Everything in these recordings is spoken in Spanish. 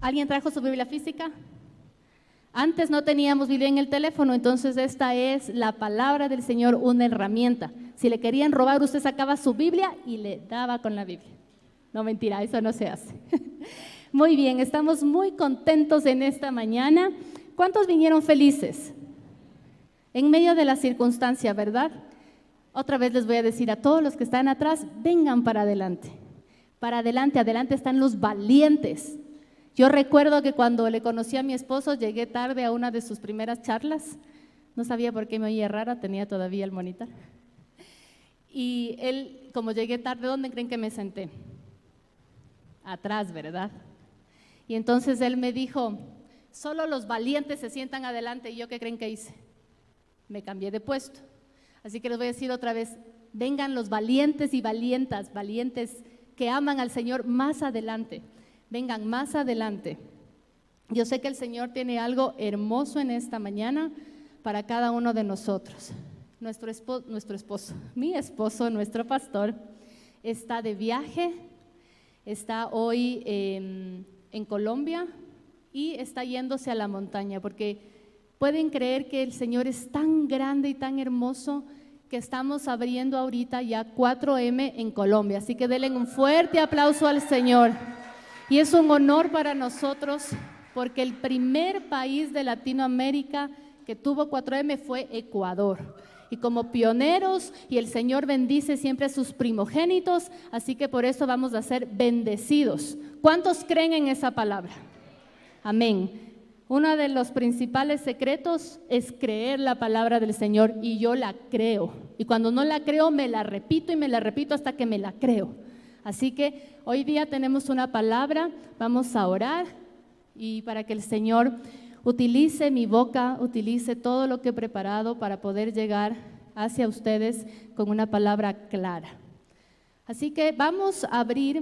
¿Alguien trajo su Biblia física? Antes no teníamos Biblia en el teléfono, entonces esta es la palabra del Señor, una herramienta. Si le querían robar, usted sacaba su Biblia y le daba con la Biblia. No, mentira, eso no se hace. Muy bien, estamos muy contentos en esta mañana. ¿Cuántos vinieron felices? En medio de la circunstancia, ¿verdad? Otra vez les voy a decir a todos los que están atrás, vengan para adelante. Para adelante, adelante están los valientes. Yo recuerdo que cuando le conocí a mi esposo, llegué tarde a una de sus primeras charlas. No sabía por qué me oía rara, tenía todavía el monitor. Y él, como llegué tarde, ¿dónde creen que me senté? Atrás, ¿verdad? Y entonces él me dijo, solo los valientes se sientan adelante. ¿Y yo qué creen que hice? Me cambié de puesto. Así que les voy a decir otra vez, vengan los valientes y valientas, valientes que aman al Señor más adelante. Vengan más adelante. Yo sé que el Señor tiene algo hermoso en esta mañana para cada uno de nosotros. Nuestro esposo, mi esposo, nuestro pastor, está de viaje, está hoy en Colombia y está yéndose a la montaña, porque pueden creer que el Señor es tan grande y tan hermoso que estamos abriendo ahorita ya 4M en Colombia. Así que denle un fuerte aplauso al Señor. Y es un honor para nosotros porque el primer país de Latinoamérica que tuvo 4M fue Ecuador. Y como pioneros, y el Señor bendice siempre a sus primogénitos, así que por eso vamos a ser bendecidos. ¿Cuántos creen en esa palabra? Amén. Uno de los principales secretos es creer la palabra del Señor, y yo la creo. Y cuando no la creo, me la repito y me la repito hasta que me la creo. Así que hoy día tenemos una palabra, vamos a orar y para que el Señor utilice mi boca, utilice todo lo que he preparado para poder llegar hacia ustedes con una palabra clara. Así que vamos a abrir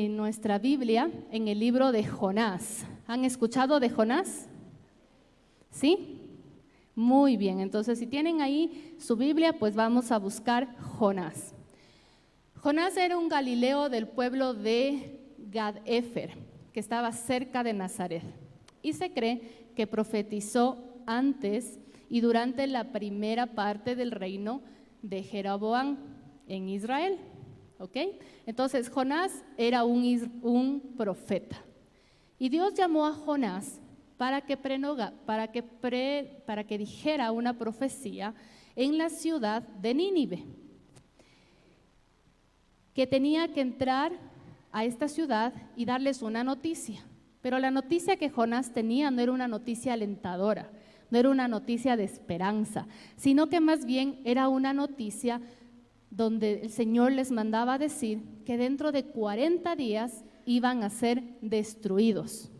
nuestra Biblia en el libro de Jonás. ¿Han escuchado de Jonás? ¿Sí? Muy bien, entonces si tienen ahí su Biblia, pues vamos a buscar Jonás. Jonás era un galileo del pueblo de Gad-Efer, que estaba cerca de Nazaret. Y se cree que profetizó antes y durante la primera parte del reino de Jeroboam en Israel. ¿Ok? Entonces Jonás era un profeta. Y Dios llamó a Jonás para que dijera una profecía en la ciudad de Nínive, que tenía que entrar a esta ciudad y darles una noticia. Pero la noticia que Jonás tenía no era una noticia alentadora, no era una noticia de esperanza, sino que más bien era una noticia donde el Señor les mandaba decir que dentro de 40 días iban a ser destruidos.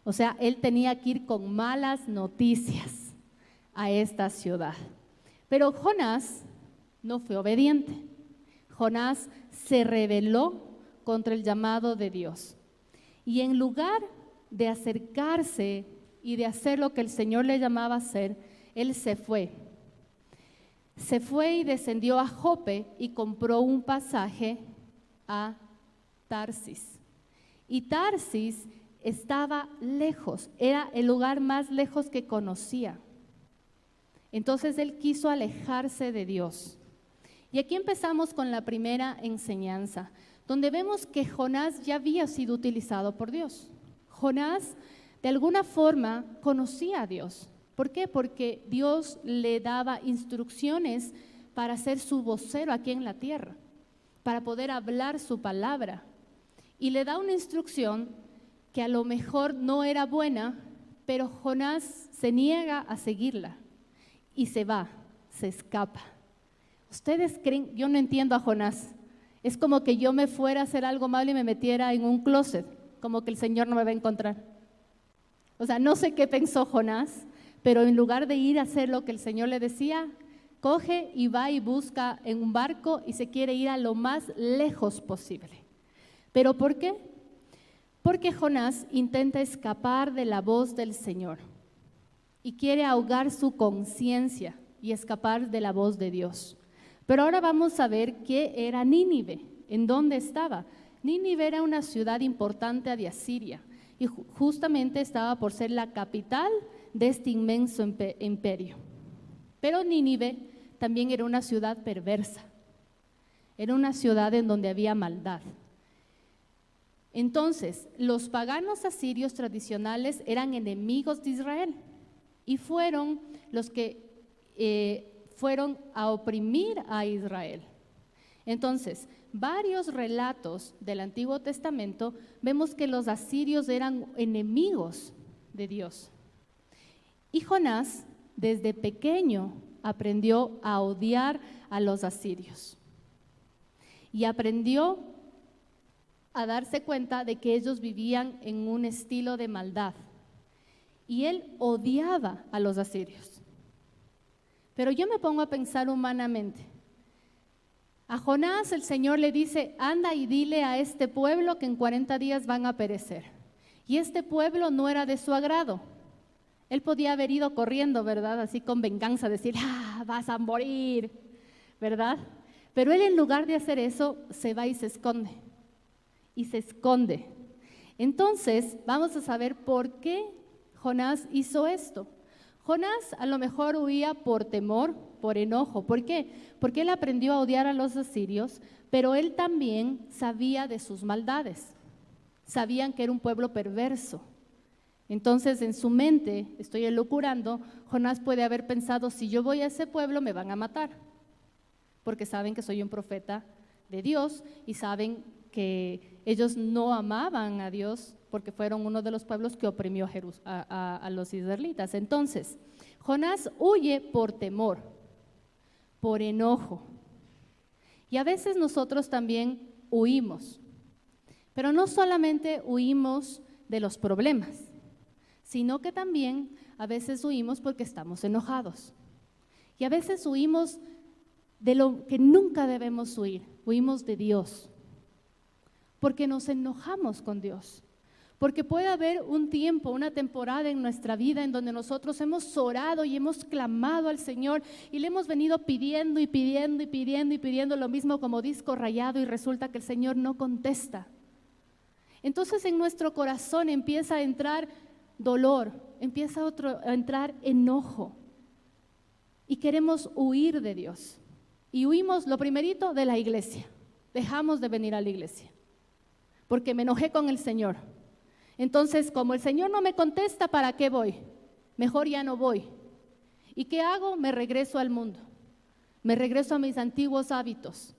O sea, él tenía que ir con malas noticias a esta ciudad. Pero Jonás no fue obediente. Jonás se rebeló contra el llamado de Dios. Y en lugar de acercarse y de hacer lo que el Señor le llamaba a hacer, él se fue. Se fue y descendió a Jope y compró un pasaje a Tarsis. Y Tarsis estaba lejos, era el lugar más lejos que conocía. Entonces él quiso alejarse de Dios. Y aquí empezamos con la primera enseñanza, donde vemos que Jonás ya había sido utilizado por Dios. Jonás de alguna forma conocía a Dios. ¿Por qué? Porque Dios le daba instrucciones para ser su vocero aquí en la tierra, para poder hablar su palabra. Y le da una instrucción que a lo mejor no era buena, pero Jonás se niega a seguirla y se va, se escapa. ¿Ustedes creen? Yo no entiendo a Jonás. Es como que yo me fuera a hacer algo malo y me metiera en un closet, como que el Señor no me va a encontrar. O sea, no sé qué pensó Jonás, pero en lugar de ir a hacer lo que el Señor le decía, coge y va y busca en un barco y se quiere ir a lo más lejos posible. ¿Pero por qué? Porque Jonás intenta escapar de la voz del Señor y quiere ahogar su conciencia y escapar de la voz de Dios. Pero ahora vamos a ver qué era Nínive, en dónde estaba. Nínive era una ciudad importante de Asiria y justamente estaba por ser la capital de este inmenso imperio. Pero Nínive también era una ciudad perversa, era una ciudad en donde había maldad. Entonces, los paganos asirios tradicionales eran enemigos de Israel y fueron los que fueron a oprimir a Israel. Entonces, varios relatos del Antiguo Testamento vemos que los asirios eran enemigos de Dios. Y Jonás, desde pequeño, aprendió a odiar a los asirios y aprendió a darse cuenta de que ellos vivían en un estilo de maldad. Y él odiaba a los asirios. Pero yo me pongo a pensar humanamente. A Jonás el Señor le dice, anda y dile a este pueblo que en 40 días van a perecer. Y este pueblo no era de su agrado. Él podía haber ido corriendo, ¿verdad? Así con venganza, decir, vas a morir, ¿verdad? Pero él en lugar de hacer eso, se va y se esconde. Y se esconde. Entonces, vamos a saber por qué Jonás hizo esto. Jonás a lo mejor huía por temor, por enojo. ¿Por qué? Porque él aprendió a odiar a los asirios, pero él también sabía de sus maldades. Sabían que era un pueblo perverso. Entonces, en su mente, estoy elucubrando, Jonás puede haber pensado, si yo voy a ese pueblo me van a matar, porque saben que soy un profeta de Dios y saben que ellos no amaban a Dios porque fueron uno de los pueblos que oprimió a los israelitas. Entonces, Jonás huye por temor, por enojo. Y a veces nosotros también huimos, pero no solamente huimos de los problemas, sino que también a veces huimos porque estamos enojados. Y a veces huimos de lo que nunca debemos huir, huimos de Dios, porque nos enojamos con Dios. Porque puede haber un tiempo, una temporada en nuestra vida en donde nosotros hemos orado y hemos clamado al Señor y le hemos venido pidiendo y pidiendo y pidiendo y pidiendo lo mismo como disco rayado y resulta que el Señor no contesta. Entonces en nuestro corazón empieza a entrar dolor, empieza a entrar enojo y queremos huir de Dios. Y huimos, lo primerito, de la iglesia. Dejamos de venir a la iglesia porque me enojé con el Señor. Entonces, como el Señor no me contesta, ¿para qué voy? Mejor ya no voy. ¿Y qué hago? Me regreso al mundo. Me regreso a mis antiguos hábitos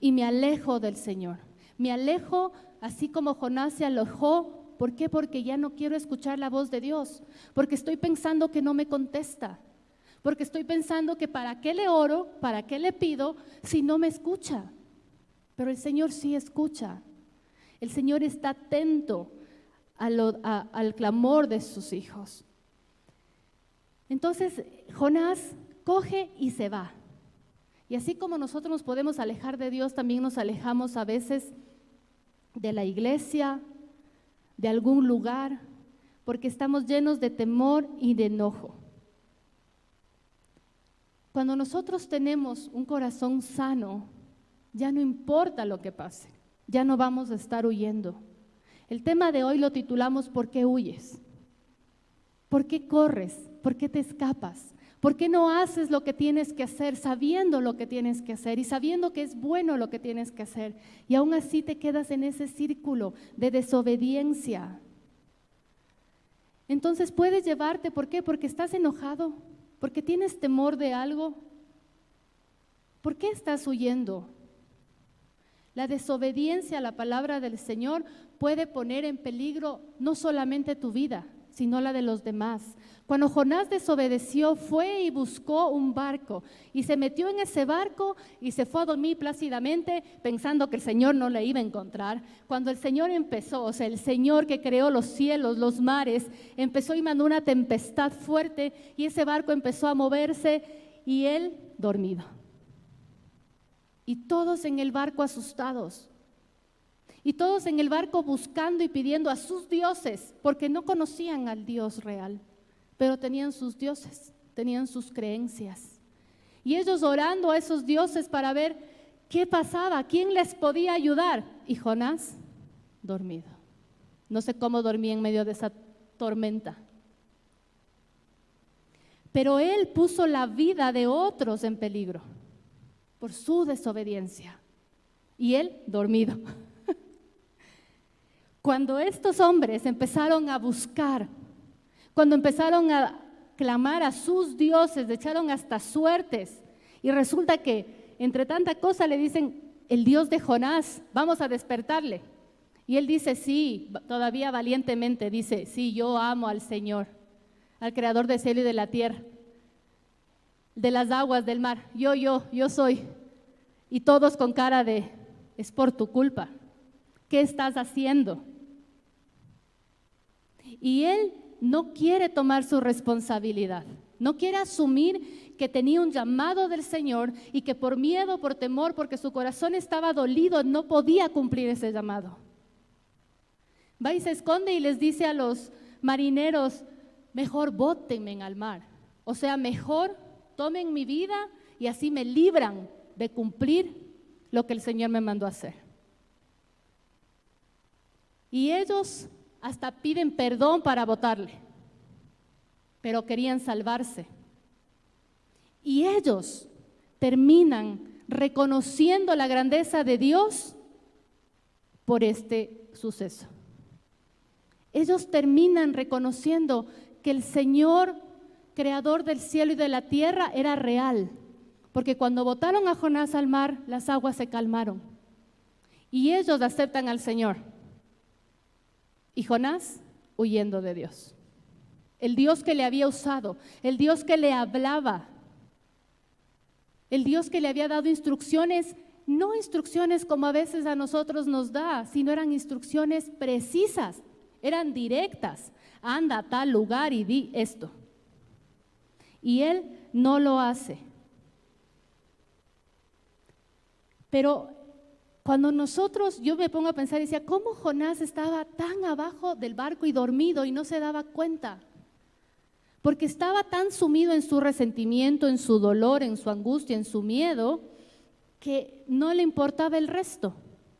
y me alejo del Señor. Me alejo así como Jonás se alejó. ¿Por qué? Porque ya no quiero escuchar la voz de Dios. Porque estoy pensando que no me contesta. Porque estoy pensando que ¿para qué le oro? ¿Para qué le pido si no me escucha? Pero el Señor sí escucha. El Señor está atento al clamor de sus hijos. Entonces Jonás coge y se va. Y así como nosotros nos podemos alejar de Dios, también nos alejamos a veces de la iglesia, de algún lugar, porque estamos llenos de temor y de enojo. Cuando nosotros tenemos un corazón sano, ya no importa lo que pase, ya no vamos a estar huyendo. El tema de hoy lo titulamos ¿por qué huyes? ¿Por qué corres? ¿Por qué te escapas? ¿Por qué no haces lo que tienes que hacer sabiendo lo que tienes que hacer y sabiendo que es bueno lo que tienes que hacer? Y aún así te quedas en ese círculo de desobediencia. Entonces puedes llevarte, ¿por qué? Porque estás enojado, porque tienes temor de algo. ¿Por qué estás huyendo? La desobediencia a la palabra del Señor puede poner en peligro no solamente tu vida, sino la de los demás. Cuando Jonás desobedeció, fue y buscó un barco y se metió en ese barco y se fue a dormir plácidamente pensando que el Señor no le iba a encontrar. Cuando el Señor empezó, o sea, el Señor que creó los cielos, los mares, empezó y mandó una tempestad fuerte y ese barco empezó a moverse y él dormido. Y todos en el barco asustados. Y todos en el barco buscando y pidiendo a sus dioses, porque no conocían al Dios real, pero tenían sus dioses, tenían sus creencias. Y ellos orando a esos dioses para ver qué pasaba, quién les podía ayudar. Y Jonás, dormido. No sé cómo dormí en medio de esa tormenta. Pero él puso la vida de otros en peligro por su desobediencia. Y él dormido. Cuando estos hombres empezaron a buscar, cuando empezaron a clamar a sus dioses, le echaron hasta suertes, y resulta que entre tanta cosa le dicen, el Dios de Jonás, vamos a despertarle. Y él dice, sí, todavía valientemente dice, sí, yo amo al Señor, al creador del cielo y de la tierra, de las aguas, del mar, yo soy. Y todos con cara de, es por tu culpa, ¿qué estás haciendo? Y él no quiere tomar su responsabilidad, no quiere asumir que tenía un llamado del Señor y que por miedo, por temor, porque su corazón estaba dolido, no podía cumplir ese llamado. Va y se esconde y les dice a los marineros, mejor bótenme al mar, o sea, mejor tomen mi vida y así me libran de cumplir lo que el Señor me mandó a hacer. Y ellos hasta piden perdón para botarle, pero querían salvarse. Y ellos terminan reconociendo la grandeza de Dios por este suceso. Ellos terminan reconociendo que el Señor, creador del cielo y de la tierra, era real, porque cuando botaron a Jonás al mar, las aguas se calmaron. Y ellos aceptan al Señor. Y Jonás huyendo de Dios. El Dios que le había usado, el Dios que le hablaba, el Dios que le había dado instrucciones, no instrucciones como a veces a nosotros nos da, sino eran instrucciones precisas, eran directas. Anda a tal lugar y di esto. Y él no lo hace. Pero cuando yo me pongo a pensar y decía, ¿cómo Jonás estaba tan abajo del barco y dormido y no se daba cuenta? Porque estaba tan sumido en su resentimiento, en su dolor, en su angustia, en su miedo, que no le importaba el resto.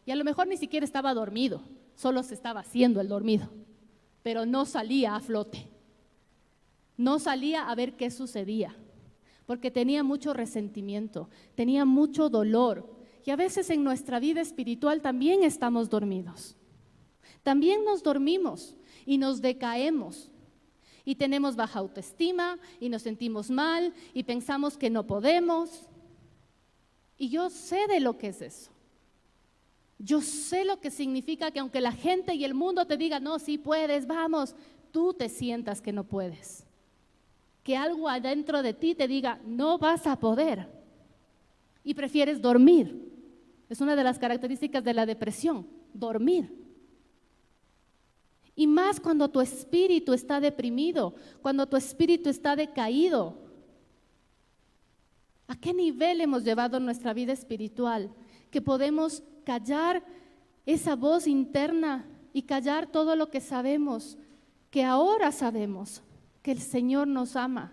Y a lo mejor ni siquiera estaba dormido, solo se estaba haciendo el dormido, pero no salía a flote. No salía a ver qué sucedía, porque tenía mucho resentimiento, tenía mucho dolor. Y a veces en nuestra vida espiritual también estamos dormidos. También nos dormimos y nos decaemos. Y tenemos baja autoestima y nos sentimos mal y pensamos que no podemos. Y yo sé de lo que es eso. Yo sé lo que significa que aunque la gente y el mundo te diga, no, sí puedes, vamos, tú te sientas que no puedes. Que algo adentro de ti te diga, no vas a poder. Y prefieres dormir. Es una de las características de la depresión, dormir. Y más cuando tu espíritu está deprimido, cuando tu espíritu está decaído. ¿A qué nivel hemos llevado nuestra vida espiritual? Que podemos callar esa voz interna y callar todo lo que sabemos, que ahora sabemos que el Señor nos ama.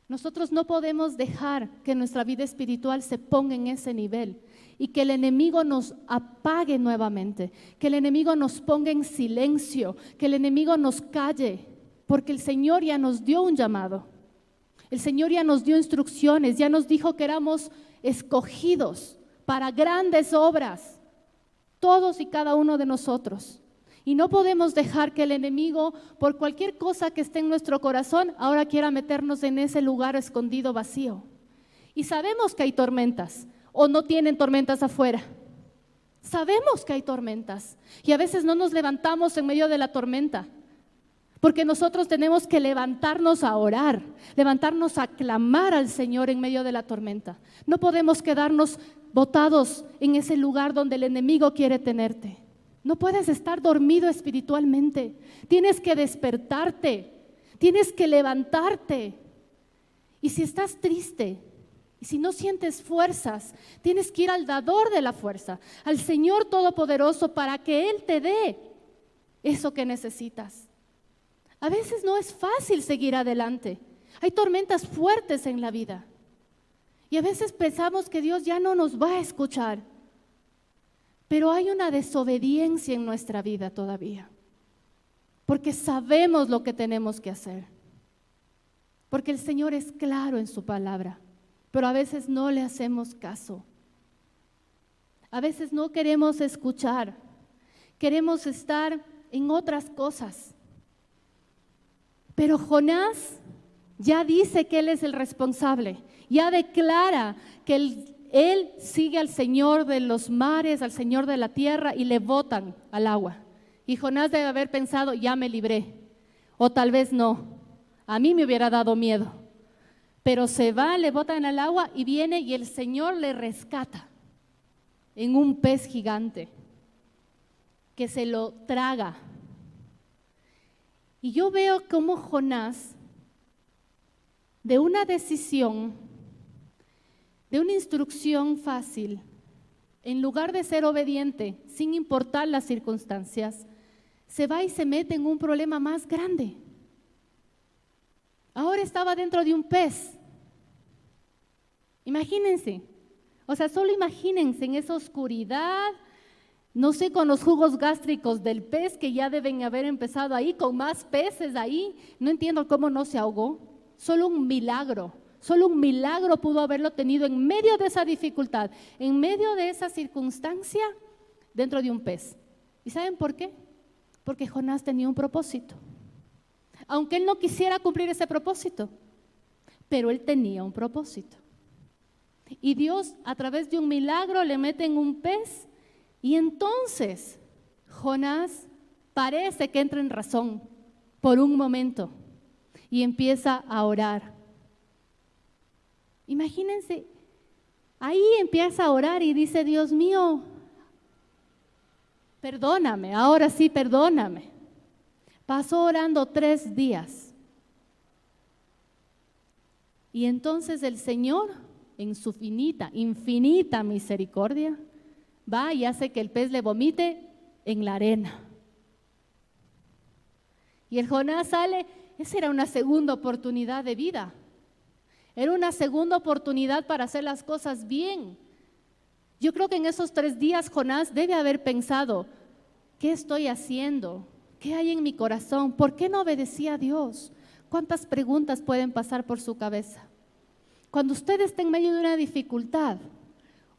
Nosotros no podemos dejar que nuestra vida espiritual se ponga en ese nivel y que el enemigo nos apague nuevamente, que el enemigo nos ponga en silencio, que el enemigo nos calle, porque el Señor ya nos dio un llamado. El Señor ya nos dio instrucciones, ya nos dijo que éramos escogidos para grandes obras, todos y cada uno de nosotros. Y no podemos dejar que el enemigo, por cualquier cosa que esté en nuestro corazón, ahora quiera meternos en ese lugar escondido vacío. Y sabemos que hay tormentas, o no tienen tormentas afuera. Sabemos que hay tormentas, y a veces no nos levantamos en medio de la tormenta, porque nosotros tenemos que levantarnos a orar, levantarnos a clamar al Señor en medio de la tormenta. No podemos quedarnos botados en ese lugar donde el enemigo quiere tenerte. No puedes estar dormido espiritualmente, tienes que despertarte, tienes que levantarte. Y si estás triste y si no sientes fuerzas, tienes que ir al dador de la fuerza, al Señor Todopoderoso, para que Él te dé eso que necesitas. A veces no es fácil seguir adelante, hay tormentas fuertes en la vida y a veces pensamos que Dios ya no nos va a escuchar. Pero hay una desobediencia en nuestra vida todavía, porque sabemos lo que tenemos que hacer, porque el Señor es claro en su palabra, pero a veces no le hacemos caso. A veces no queremos escuchar, queremos estar en otras cosas. Pero Jonás ya dice que él es el responsable, ya declara que él sigue al Señor de los mares, al Señor de la tierra, y le botan al agua. Y Jonás debe haber pensado, ya me libré, o tal vez no, a mí me hubiera dado miedo. Pero se va, le botan al agua y viene y el Señor le rescata en un pez gigante que se lo traga. Y yo veo cómo Jonás, de una decisión, de una instrucción fácil, en lugar de ser obediente, sin importar las circunstancias, se va y se mete en un problema más grande. Ahora estaba dentro de un pez. Imagínense, o sea, solo imagínense en esa oscuridad, no sé, con los jugos gástricos del pez que ya deben haber empezado ahí, con más peces ahí. No entiendo cómo no se ahogó. Solo un milagro pudo haberlo tenido en medio de esa dificultad, en medio de esa circunstancia, dentro de un pez. ¿Y saben por qué? Porque Jonás tenía un propósito. Aunque él no quisiera cumplir ese propósito, pero él tenía un propósito. Y Dios, a través de un milagro, le mete en un pez. Y entonces Jonás parece que entra en razón por un momento y empieza a orar. Imagínense, ahí empieza a orar y dice, Dios mío, perdóname, ahora sí perdóname. Pasó orando 3 días. Y entonces el Señor, en su infinita misericordia, va y hace que el pez le vomite en la arena. Y el Jonás sale, esa era una segunda oportunidad de vida. Era una segunda oportunidad para hacer las cosas bien. Yo creo que en esos 3 días Jonás debe haber pensado, ¿qué estoy haciendo? ¿Qué hay en mi corazón? ¿Por qué no obedecí a Dios? ¿Cuántas preguntas pueden pasar por su cabeza? Cuando usted está en medio de una dificultad,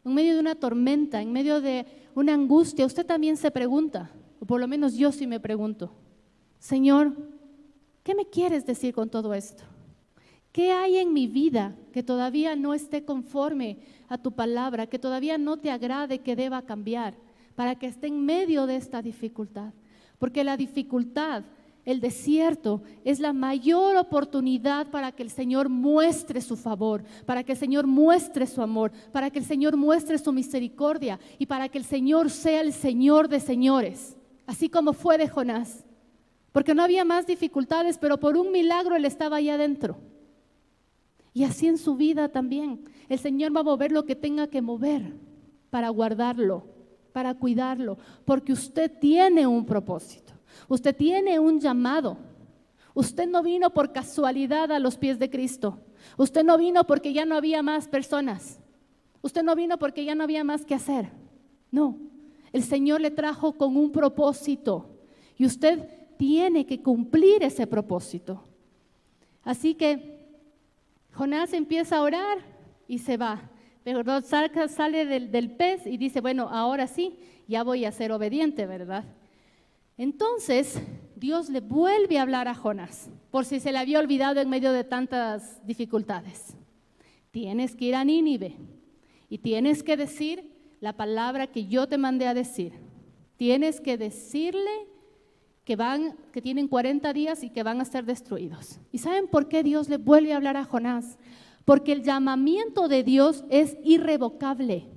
en medio de una tormenta, en medio de una angustia, usted también se pregunta, o por lo menos yo sí me pregunto, Señor, ¿qué me quieres decir con todo esto? ¿Qué hay en mi vida que todavía no esté conforme a tu palabra, que todavía no te agrade, que deba cambiar, para que esté en medio de esta dificultad? Porque la dificultad, el desierto, es la mayor oportunidad para que el Señor muestre su favor, para que el Señor muestre su amor, para que el Señor muestre su misericordia y para que el Señor sea el Señor de señores, así como fue de Jonás. Porque no había más dificultades, pero por un milagro él estaba allá adentro. Y así en su vida también. El Señor va a mover lo que tenga que mover para guardarlo, para cuidarlo, porque usted tiene un propósito. Usted tiene un llamado. Usted no vino por casualidad a los pies de Cristo. Usted no vino porque ya no había más personas. Usted no vino porque ya no había más que hacer. No, el Señor le trajo con un propósito y usted tiene que cumplir ese propósito. Así que Jonás empieza a orar y se va. Pero sale del pez y dice, bueno, ahora sí, ya voy a ser obediente, ¿verdad? Entonces, Dios le vuelve a hablar a Jonás, por si se le había olvidado en medio de tantas dificultades. Tienes que ir a Nínive y tienes que decir la palabra que yo te mandé a decir. Tienes que decirle que tienen 40 días y que van a ser destruidos. ¿Y saben por qué Dios le vuelve a hablar a Jonás? Porque el llamamiento de Dios es irrevocable.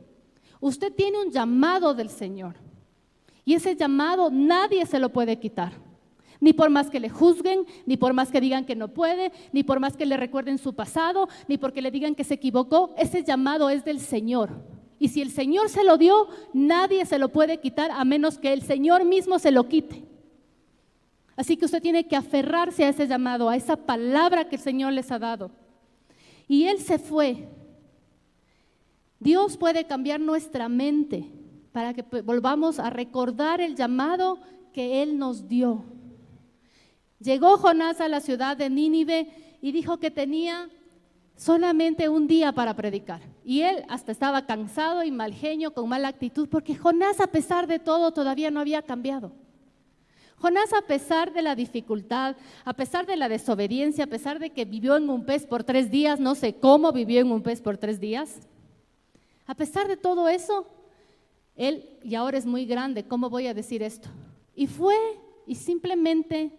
Usted tiene un llamado del Señor. Y ese llamado nadie se lo puede quitar, ni por más que le juzguen, ni por más que digan que no puede, ni por más que le recuerden su pasado, ni porque le digan que se equivocó. Ese llamado es del Señor. Y si el Señor se lo dio, nadie se lo puede quitar a menos que el Señor mismo se lo quite. Así que usted tiene que aferrarse a ese llamado, a esa palabra que el Señor les ha dado. Y él se fue. Dios puede cambiar nuestra mente. para que volvamos a recordar el llamado que Él nos dio. Llegó Jonás a la ciudad de Nínive y dijo que tenía solamente un día para predicar. Y él hasta estaba cansado y mal genio, con mala actitud, porque Jonás, a pesar de todo, todavía no había cambiado. Jonás, a pesar de la dificultad, a pesar de la desobediencia, a pesar de que vivió en un pez por 3 días, no sé cómo vivió en un pez por 3 días, a pesar de todo eso, él, y ahora es muy grande, ¿cómo voy a decir esto? Y fue y simplemente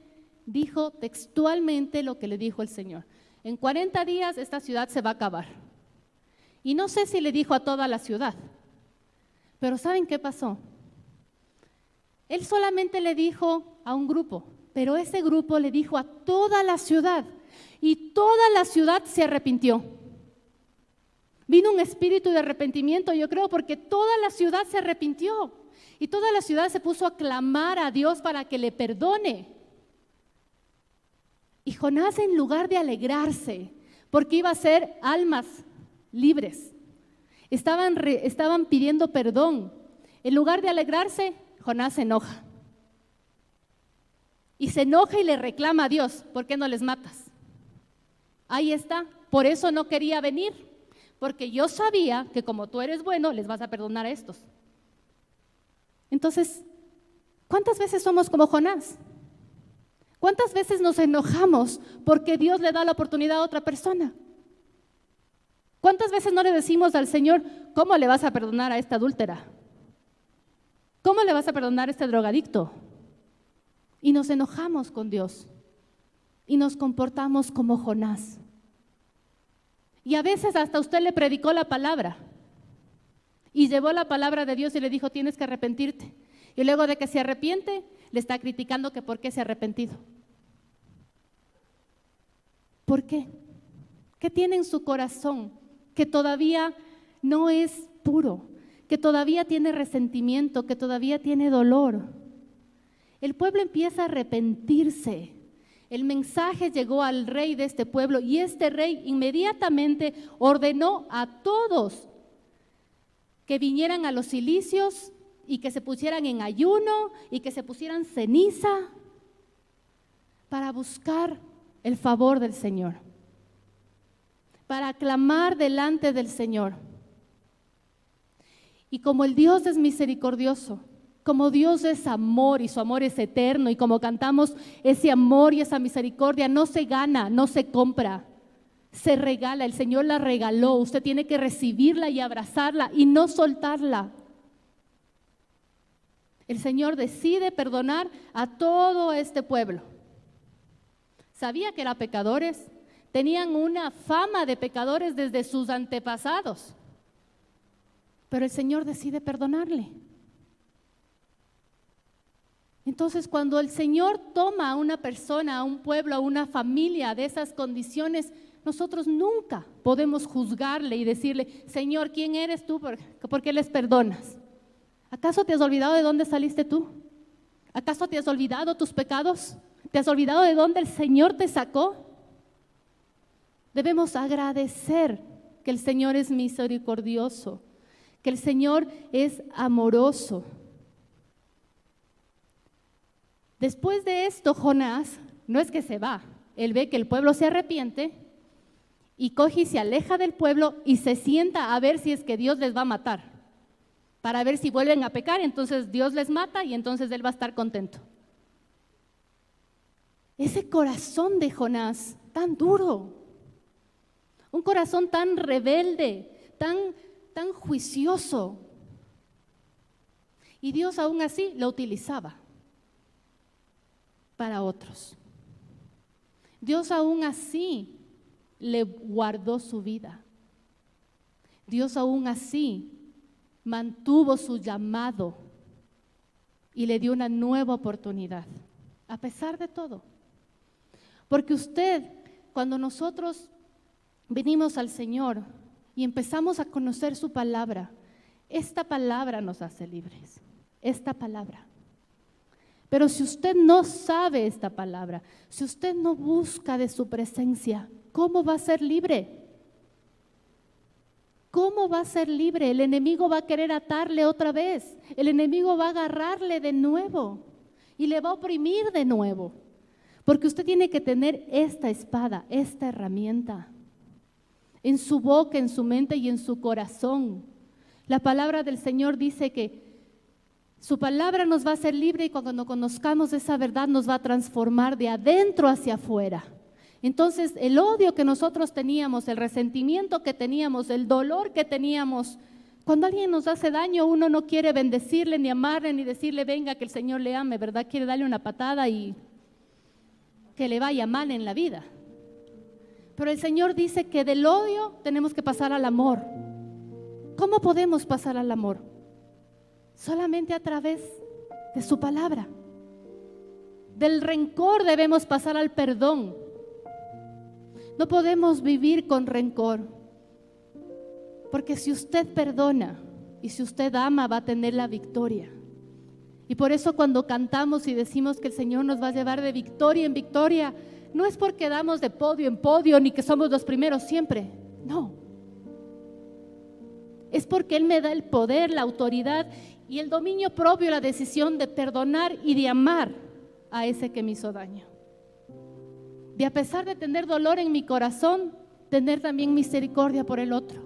dijo textualmente lo que le dijo el Señor. En 40 días esta ciudad se va a acabar. Y no sé si le dijo a toda la ciudad, pero ¿saben qué pasó? Él solamente le dijo a un grupo, pero ese grupo le dijo a toda la ciudad, y toda la ciudad se arrepintió. Vino un espíritu de arrepentimiento, yo creo, porque toda la ciudad se arrepintió, y toda la ciudad se puso a clamar a Dios para que le perdone. Y Jonás, en lugar de alegrarse, porque iba a ser almas libres, estaban pidiendo perdón. En lugar de alegrarse, Jonás se enoja. Y se enoja y le reclama a Dios, ¿por qué no les matas? Ahí está, por eso no quería venir, porque yo sabía que como tú eres bueno, les vas a perdonar a estos. Entonces, ¿cuántas veces somos como Jonás? ¿Cuántas veces nos enojamos porque Dios le da la oportunidad a otra persona? ¿Cuántas veces no le decimos al Señor, ¿cómo le vas a perdonar a esta adúltera? ¿Cómo le vas a perdonar a este drogadicto? Y nos enojamos con Dios y nos comportamos como Jonás. Y a veces hasta usted le predicó la palabra y llevó la palabra de Dios y le dijo, tienes que arrepentirte. Y luego de que se arrepiente, le está criticando que por qué se ha arrepentido. ¿Por qué? ¿Qué tiene en su corazón que todavía no es puro, que todavía tiene resentimiento, que todavía tiene dolor? El pueblo empieza a arrepentirse. El mensaje llegó al rey de este pueblo y este rey inmediatamente ordenó a todos que vinieran a los cilicios y que se pusieran en ayuno y que se pusieran ceniza para buscar el favor del Señor, para clamar delante del Señor. Y como el Dios es misericordioso, como Dios es amor y su amor es eterno, y como cantamos, ese amor y esa misericordia no se gana, no se compra, se regala. El Señor la regaló, usted tiene que recibirla y abrazarla y no soltarla. El Señor decide perdonar a todo este pueblo. Sabía que eran pecadores, tenían una fama de pecadores desde sus antepasados, pero el Señor decide perdonarle. Entonces, cuando el Señor toma a una persona, a un pueblo, a una familia de esas condiciones, nosotros nunca podemos juzgarle y decirle, Señor, ¿quién eres tú? ¿Por qué les perdonas? ¿Acaso te has olvidado de dónde saliste tú? ¿Acaso te has olvidado tus pecados? ¿Te has olvidado de dónde el Señor te sacó? Debemos agradecer que el Señor es misericordioso, que el Señor es amoroso. Después de esto, Jonás no es que se va, él ve que el pueblo se arrepiente y coge y se aleja del pueblo y se sienta a ver si es que Dios les va a matar, para ver si vuelven a pecar. Entonces Dios les mata y entonces él va a estar contento. Ese corazón de Jonás, tan duro, un corazón tan rebelde, tan juicioso, y Dios aún así lo utilizaba para otros. Dios aún así le guardó su vida. Dios aún así mantuvo su llamado y le dio una nueva oportunidad, a pesar de todo. Porque usted, cuando nosotros venimos al Señor y empezamos a conocer su palabra, esta palabra nos hace libres, esta palabra. Pero si usted no sabe esta palabra, si usted no busca de su presencia, ¿cómo va a ser libre? ¿cómo va a ser libre? El enemigo va a querer atarle otra vez. El enemigo va a agarrarle de nuevo y le va a oprimir de nuevo. Porque usted tiene que tener esta espada, esta herramienta en su boca, en su mente y en su corazón. La palabra del Señor dice que su palabra nos va a hacer libre y cuando conozcamos esa verdad nos va a transformar de adentro hacia afuera. Entonces el odio que nosotros teníamos, el resentimiento que teníamos, el dolor que teníamos, cuando alguien nos hace daño uno no quiere bendecirle ni amarle ni decirle venga que el Señor le ame, ¿verdad? Quiere darle una patada y que le vaya mal en la vida. Pero el Señor dice que del odio tenemos que pasar al amor. ¿Cómo podemos pasar al amor? Solamente a través de su palabra. Del rencor debemos pasar al perdón. No podemos vivir con rencor, porque si usted perdona y si usted ama va a tener la victoria. Y por eso cuando cantamos y decimos que el Señor nos va a llevar de victoria en victoria, no es porque damos de podio en podio ni que somos los primeros siempre, no. Es porque Él me da el poder, la autoridad y el dominio propio, la decisión de perdonar y de amar a ese que me hizo daño. De a pesar de tener dolor en mi corazón, tener también misericordia por el otro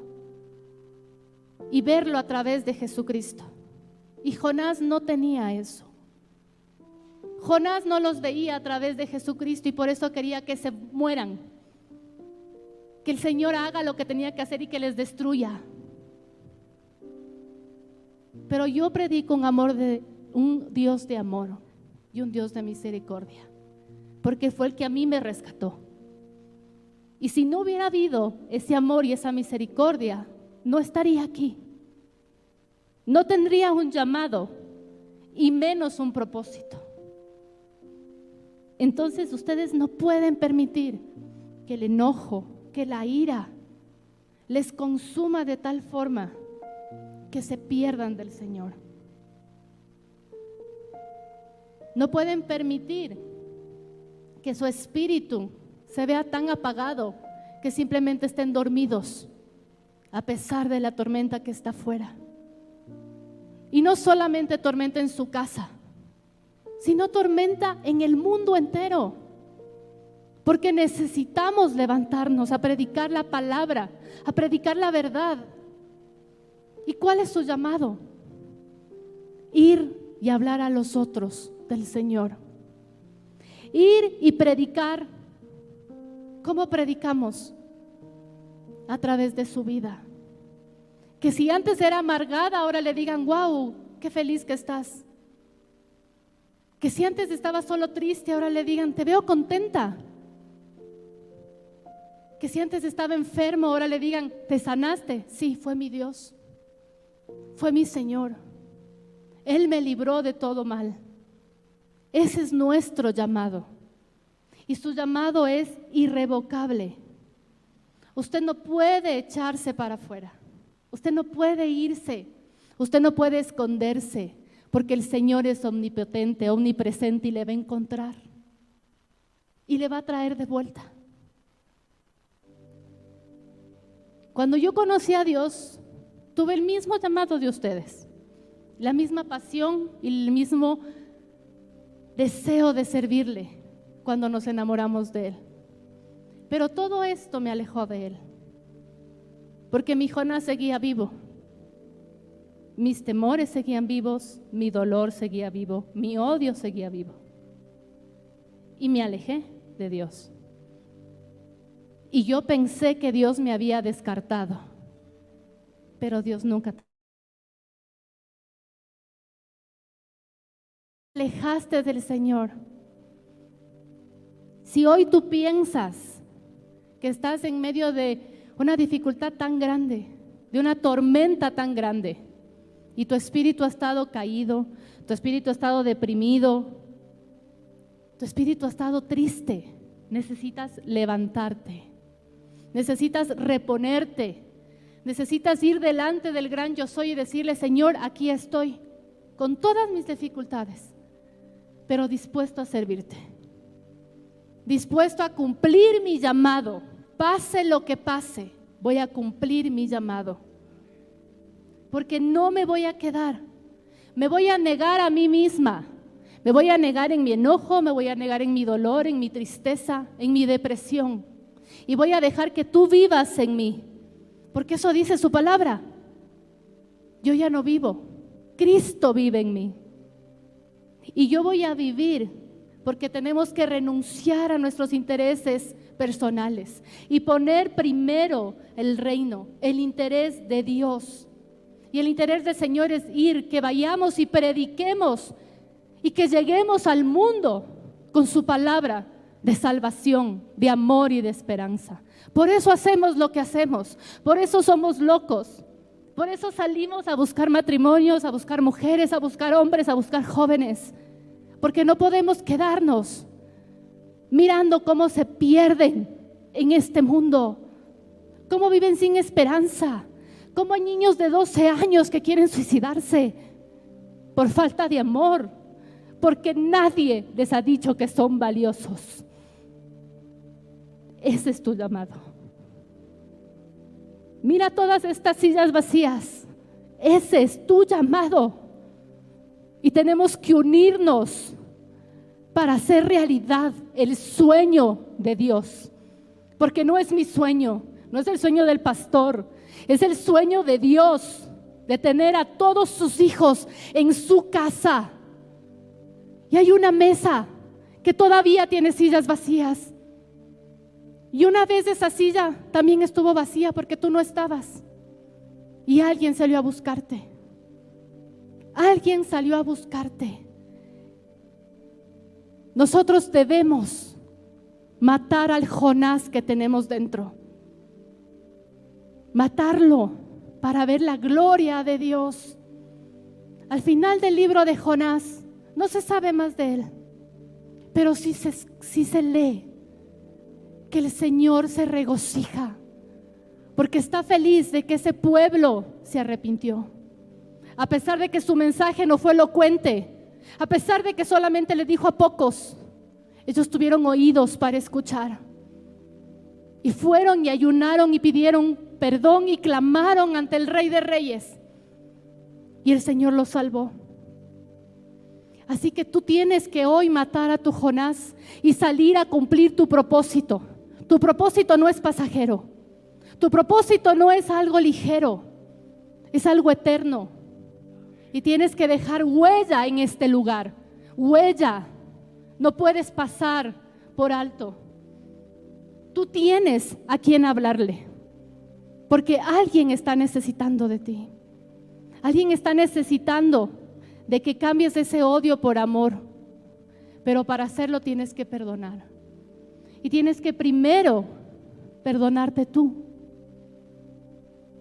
y verlo a través de Jesucristo. Y Jonás no tenía eso. Jonás no los veía a través de Jesucristo y por eso quería que se mueran, que el Señor haga lo que tenía que hacer y que les destruya. Pero yo predico un amor de un Dios de amor y un Dios de misericordia, porque fue el que a mí me rescató. Y si no hubiera habido ese amor y esa misericordia, no estaría aquí. No tendría un llamado y menos un propósito. Entonces ustedes no pueden permitir que el enojo, que la ira les consuma de tal forma que se pierdan del Señor. No pueden permitir que su espíritu se vea tan apagado que simplemente estén dormidos a pesar de la tormenta que está afuera. Y no solamente tormenta en su casa, sino tormenta en el mundo entero. Porque necesitamos levantarnos a predicar la palabra, a predicar la verdad. ¿Y cuál es su llamado? Ir y hablar a los otros del Señor. Ir y predicar. ¿Cómo predicamos? A través de su vida. Que si antes era amargada, ahora le digan, wow, qué feliz que estás. Que si antes estaba solo triste, ahora le digan, te veo contenta. Que si antes estaba enfermo, ahora le digan, ¿te sanaste? Sí, fue mi Dios. Fue mi Señor. Él me libró de todo mal. Ese es nuestro llamado. Y su llamado es irrevocable. Usted no puede echarse para afuera. Usted no puede irse. Usted no puede esconderse. Porque el Señor es omnipotente, omnipresente y le va a encontrar. Y le va a traer de vuelta. Cuando yo conocí a Dios, tuve el mismo llamado de ustedes. La misma pasión y el mismo deseo de servirle cuando nos enamoramos de Él. Pero todo esto me alejó de Él. Porque mi Jonás seguía vivo. Mis temores seguían vivos, mi dolor seguía vivo, mi odio seguía vivo. Y me alejé de Dios. Y yo pensé que Dios me había descartado. Pero Dios nunca. Te alejaste del Señor. Si hoy tú piensas que estás en medio de una dificultad tan grande, de una tormenta tan grande, y tu espíritu ha estado caído, tu espíritu ha estado deprimido, tu espíritu ha estado triste, necesitas levantarte, necesitas reponerte, necesitas ir delante del gran yo soy y decirle, Señor, aquí estoy, con todas mis dificultades, pero dispuesto a servirte, dispuesto a cumplir mi llamado. Pase lo que pase, voy a cumplir mi llamado. porque no me voy a quedar. Me voy a negar a mí misma. Me voy a negar en mi enojo, me voy a negar en mi dolor, en mi tristeza, en mi depresión. Y voy a dejar que tú vivas en mí, porque eso dice su palabra. Yo ya no vivo, Cristo vive en mí. Y yo voy a vivir porque tenemos que renunciar a nuestros intereses personales y poner primero el reino, el interés de Dios. Y el interés del Señor es ir, que vayamos y prediquemos y que lleguemos al mundo con su palabra de salvación, de amor y de esperanza. Por eso hacemos lo que hacemos, por eso somos locos, por eso salimos a buscar matrimonios, a buscar mujeres, a buscar hombres, a buscar jóvenes, porque no podemos quedarnos mirando cómo se pierden en este mundo, cómo viven sin esperanza, cómo hay niños de 12 años que quieren suicidarse por falta de amor, porque nadie les ha dicho que son valiosos. Ese es tu llamado. Mira todas estas sillas vacías. Ese es tu llamado. Y tenemos que unirnos para hacer realidad el sueño de Dios. Porque no es mi sueño, no es el sueño del pastor, es el sueño de Dios, de tener a todos sus hijos en su casa. Y hay una mesa que todavía tiene sillas vacías. Y una vez esa silla también estuvo vacía porque tú no estabas. Y alguien salió a buscarte. Alguien salió a buscarte. Nosotros debemos matar al Jonás que tenemos dentro. Matarlo para ver la gloria de Dios. Al final del libro de Jonás no se sabe más de él, pero sí se lee que el Señor se regocija porque está feliz de que ese pueblo se arrepintió. A pesar de que su mensaje no fue elocuente, a pesar de que solamente le dijo a pocos, ellos tuvieron oídos para escuchar. Y fueron y ayunaron y pidieron perdón y clamaron ante el Rey de Reyes. Y el Señor los salvó. Así que tú tienes que hoy matar a tu Jonás y salir a cumplir tu propósito. Tu propósito no es pasajero. Tu propósito no es algo ligero. Es algo eterno. Y tienes que dejar huella en este lugar. Huella. No puedes pasar por alto. Tú tienes a quien hablarle. Porque alguien está necesitando de ti. Alguien está necesitando de que cambies ese odio por amor. Pero para hacerlo tienes que perdonar. Y tienes que primero perdonarte tú.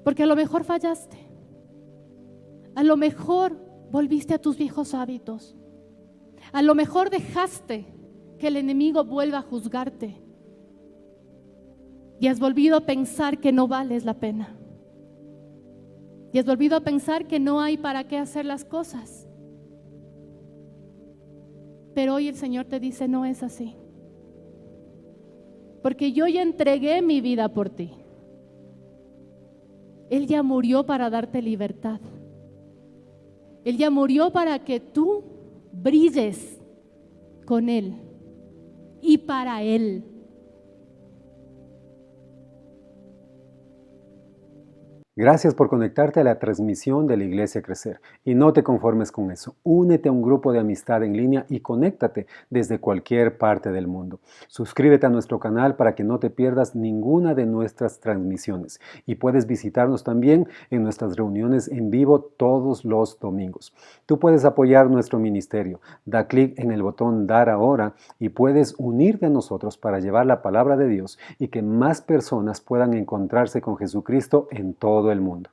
Porque a lo mejor fallaste. A lo mejor volviste a tus viejos hábitos. A lo mejor dejaste que el enemigo vuelva a juzgarte. Y has volvido a pensar que no vales la pena. Y has volvido a pensar que no hay para qué hacer las cosas. Pero hoy el Señor te dice, no es así. Porque yo ya entregué mi vida por ti. Él ya murió para darte libertad. Él ya murió para que tú brilles con Él y para Él. Gracias por conectarte a la transmisión de la Iglesia Crecer. Y no te conformes con eso. Únete a un grupo de amistad en línea y conéctate desde cualquier parte del mundo. Suscríbete a nuestro canal para que no te pierdas ninguna de nuestras transmisiones. Y puedes visitarnos también en nuestras reuniones en vivo todos los domingos. Tú puedes apoyar nuestro ministerio. Da clic en el botón Dar ahora y puedes unirte a nosotros para llevar la palabra de Dios y que más personas puedan encontrarse con Jesucristo en todo el mundo.